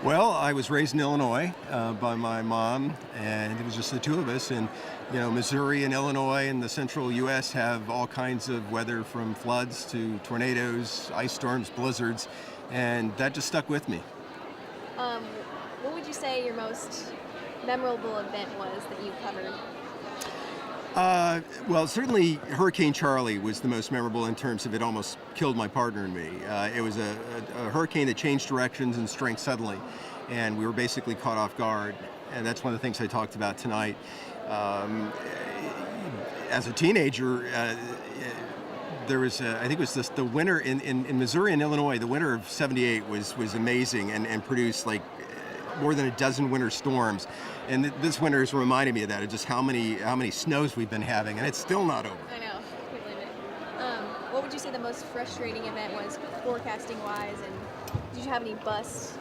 Well, I was raised in Illinois by my mom, and it was just the two of us. And Missouri and Illinois and the central U.S. have all kinds of weather, from floods to tornadoes, ice storms, blizzards, and that just stuck with me. What would you say your most memorable event was that you covered? Well, certainly Hurricane Charlie was the most memorable in terms of it almost killed my partner and me. It was a hurricane that changed directions and strength suddenly, and we were basically caught off guard. And that's one of the things I talked about tonight. As a teenager, there was, I think it was the winter in Missouri and Illinois, the winter of '78 was amazing and produced like more than a dozen winter storms. And this winter has reminded me of that, of just how many snows we've been having, and it's still not over. I know, can't believe it. What would you say the most frustrating event was, forecasting wise, and did you have any bus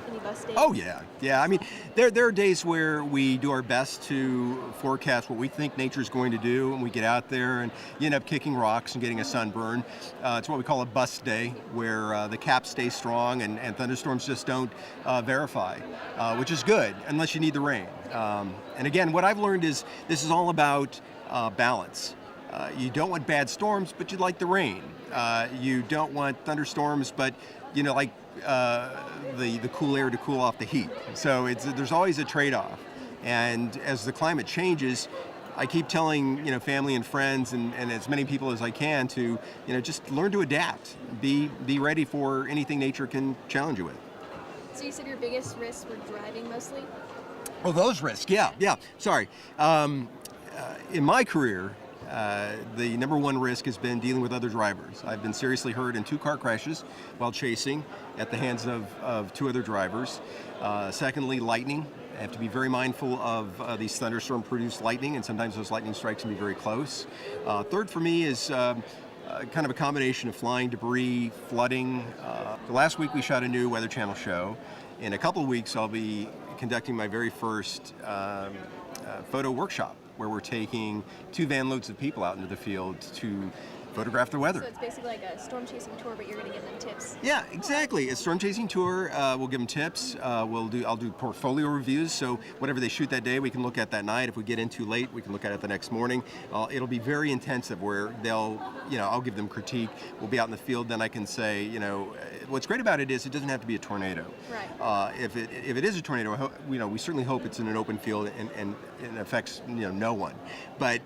days? Oh yeah. I mean, there are days where we do our best to forecast what we think nature's going to do, and we get out there and you end up kicking rocks and getting a sunburn. It's what we call a bust day, where the caps stay strong and thunderstorms just don't verify, which is good unless you need the rain. And again, what I've learned is this is all about balance. You don't want bad storms, but you'd like the rain. You don't want thunderstorms, but like the cool air to cool off the heat. So there's always a trade-off. And as the climate changes, I keep telling family and friends and as many people as I can to just learn to adapt. Be ready for anything nature can challenge you with. So you said your biggest risks were driving mostly? Oh, those risks, yeah. Sorry. In my career, the number one risk has been dealing with other drivers. I've been seriously hurt in 2 car crashes while chasing at the hands of 2 other drivers. Secondly, lightning. I have to be very mindful of these thunderstorm-produced lightning, and sometimes those lightning strikes can be very close. Third for me is kind of a combination of flying debris, flooding. Last week we shot a new Weather Channel show. In a couple of weeks I'll be conducting my very first photo workshop, where we're taking 2 van loads of people out into the field to photograph the weather. So it's basically like a storm chasing tour, but you're going to give them tips. Yeah, exactly. A storm chasing tour. We'll give them tips. I'll do portfolio reviews. So whatever they shoot that day, we can look at that night. If we get in too late, we can look at it the next morning. It'll be very intensive, where I'll give them critique. We'll be out in the field, then I can say, what's great about it is it doesn't have to be a tornado. Right. If it is a tornado, we certainly hope it's in an open field and it affects no one. But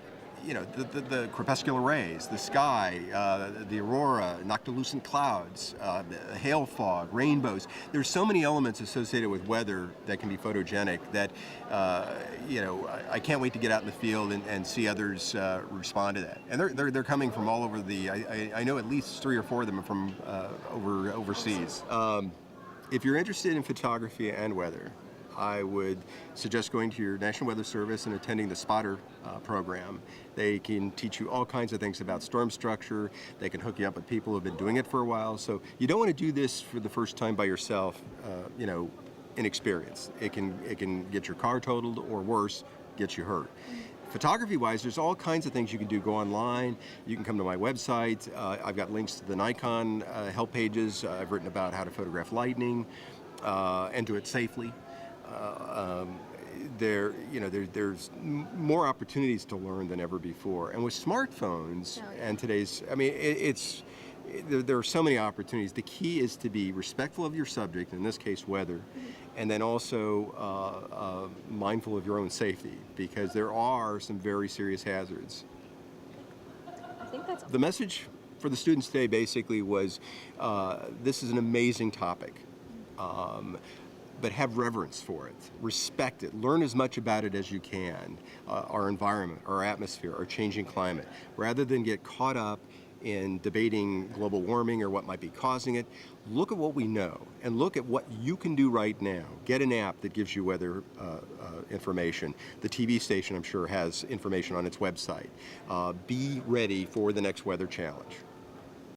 the crepuscular rays, the sky, the aurora, noctilucent clouds, hail fog, rainbows. There's so many elements associated with weather that can be photogenic that, I can't wait to get out in the field and see others respond to that. And they're coming from all over I know at least 3 or 4 of them are from overseas. If you're interested in photography and weather, I would suggest going to your National Weather Service and attending the Spotter program. They can teach you all kinds of things about storm structure. They can hook you up with people who have been doing it for a while. So you don't want to do this for the first time by yourself, inexperienced. It can get your car totaled, or worse, get you hurt. Photography-wise, there's all kinds of things you can do. Go online. You can come to my website. I've got links to the Nikon help pages. I've written about how to photograph lightning and do it safely. There's more opportunities to learn than ever before, and with smartphones and today's, there are so many opportunities. The key is to be respectful of your subject, in this case weather, and then also mindful of your own safety, because there are some very serious hazards. I think that's the message for the students today basically was, this is an amazing topic. But have reverence for it, respect it, learn as much about it as you can, our environment, our atmosphere, our changing climate. Rather than get caught up in debating global warming or what might be causing it, look at what we know and look at what you can do right now. Get an app that gives you weather information. The TV station, I'm sure, has information on its website. Be ready for the next weather challenge.